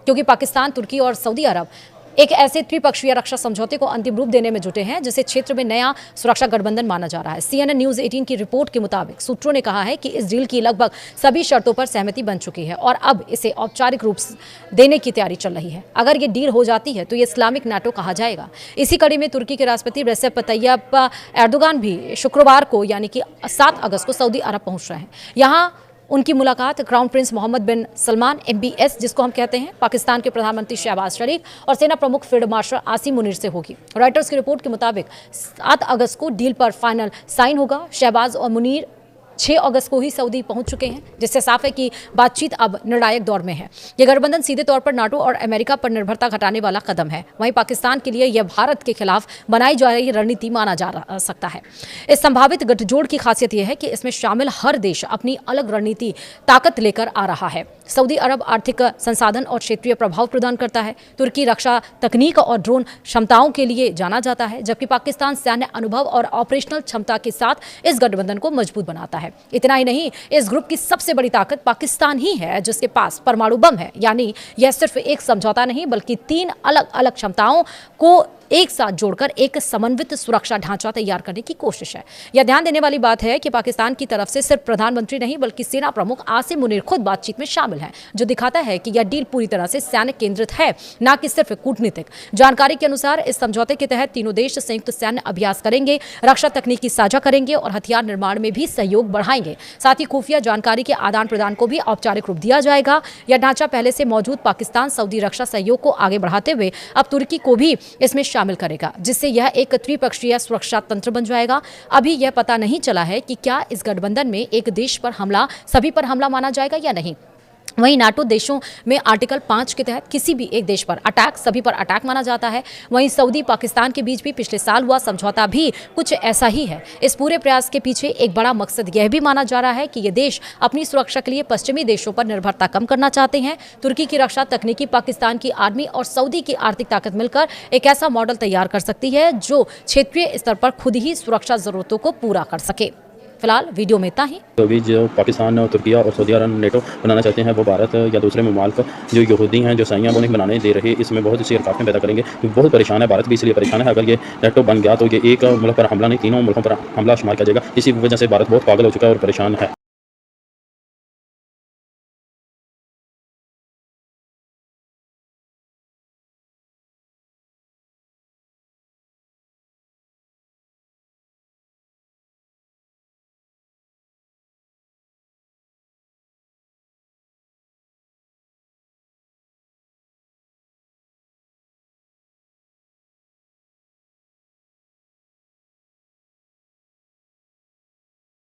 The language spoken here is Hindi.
क्योंकि पाकिस्तान, तुर्की और सऊदी अरब एक ऐसे त्रिपक्षीय रक्षा समझौते को अंतिम रूप देने में जुटे हैं जिसे क्षेत्र में नया सुरक्षा गठबंधन माना जा रहा है। CNN न्यूज 18 की रिपोर्ट के मुताबिक सूत्रों ने कहा है कि इस डील की लगभग सभी शर्तों पर सहमति बन चुकी है और अब इसे औपचारिक रूप देने की तैयारी चल रही है। अगर ये डील हो जाती है तो ये इस्लामिक नाटो कहा जाएगा। इसी कड़ी में तुर्की के राष्ट्रपति रेसेप तैयप एर्दोगान भी शुक्रवार को यानी कि 7 अगस्त को सऊदी अरब पहुंच रहे हैं। यहाँ उनकी मुलाकात क्राउन प्रिंस मोहम्मद बिन सलमान MBS, जिसको हम कहते हैं, पाकिस्तान के प्रधानमंत्री शहबाज शरीफ और सेना प्रमुख फील्ड मार्शल आसिम मुनीर से होगी। रॉयटर्स की रिपोर्ट के मुताबिक 7 अगस्त को डील पर फाइनल साइन होगा। शहबाज और मुनीर 6 अगस्त को ही सऊदी पहुंच चुके हैं, जिससे साफ है कि बातचीत अब निर्णायक दौर में है। यह गठबंधन सीधे तौर पर नाटो और अमेरिका पर निर्भरता घटाने वाला कदम है। वहीं पाकिस्तान के लिए यह भारत के खिलाफ बनाई जा रही रणनीति माना जा सकता है। इस संभावित गठजोड़ की खासियत यह है कि इसमें शामिल हर देश अपनी अलग रणनीति ताकत लेकर आ रहा है। सऊदी अरब आर्थिक संसाधन और क्षेत्रीय प्रभाव प्रदान करता है। तुर्की रक्षा तकनीक और ड्रोन क्षमताओं के लिए जाना जाता है, जबकि पाकिस्तान सैन्य अनुभव और ऑपरेशनल क्षमता के साथ इस गठबंधन को मजबूत बनाता है। इतना ही नहीं, इस ग्रुप की सबसे बड़ी ताकत पाकिस्तान ही है, जिसके पास परमाणु बम है। यानी यह सिर्फ एक समझौता नहीं बल्कि 3 अलग अलग क्षमताओं को एक साथ जोड़कर एक समन्वित सुरक्षा ढांचा तैयार करने की कोशिश है। यह ध्यान देने वाली बात है कि पाकिस्तान की तरफ से सिर्फ प्रधानमंत्री नहीं बल्कि सेना प्रमुख आसिम मुनीर खुद बातचीत में शामिल हैं, जो दिखाता है कि यह डील पूरी तरह से सैन्य केंद्रित है, न कि सिर्फ कूटनीतिक। जानकारी के अनुसार इस समझौते के तहत तीनों देश संयुक्त सैन्य अभ्यास करेंगे, रक्षा तकनीकी साझा करेंगे और हथियार निर्माण में भी सहयोग बढ़ाएंगे। साथ ही खुफिया जानकारी के आदान प्रदान को भी औपचारिक रूप दिया जाएगा। यह ढांचा पहले से मौजूद पाकिस्तान सऊदी रक्षा सहयोग को आगे बढ़ाते हुए अब तुर्की को भी इसमें शामिल करेगा, जिससे यह एक त्रिपक्षीय सुरक्षा तंत्र बन जाएगा। अभी यह पता नहीं चला है कि क्या इस गठबंधन में एक देश पर हमला सभी पर हमला माना जाएगा या नहीं। वहीं नाटो देशों में आर्टिकल 5 के तहत किसी भी एक देश पर अटैक सभी पर अटैक माना जाता है। वहीं सऊदी पाकिस्तान के बीच भी पिछले साल हुआ समझौता भी कुछ ऐसा ही है। इस पूरे प्रयास के पीछे एक बड़ा मकसद यह भी माना जा रहा है कि ये देश अपनी सुरक्षा के लिए पश्चिमी देशों पर निर्भरता कम करना चाहते हैं। तुर्की की रक्षा तकनीकी, पाकिस्तान की आर्मी और सऊदी की आर्थिक ताकत मिलकर एक ऐसा मॉडल तैयार कर सकती है जो क्षेत्रीय स्तर पर खुद ही सुरक्षा जरूरतों को पूरा कर सके। फिलहाल वीडियो में इतना ही। तो अभी जो पाकिस्तान, तुर्की और सऊदी अरब नेटो बनाना चाहते हैं, वो भारत या दूसरे ममालिक जो यहूदी हैं, जो साइयाँ, वो नहीं बनाने दे रहे। इसमें बहुत सी रुकावटें पैदा करेंगे। बहुत परेशान है भारत भी, इसलिए परेशान है। अगर ये नेटो बन गया तो ये एक मुल्क पर हमला नहीं, तीनों मुल्कों पर हमला शुमार किया जाएगा। इसी वजह से भारत बहुत पागल हो चुका है और परेशान है।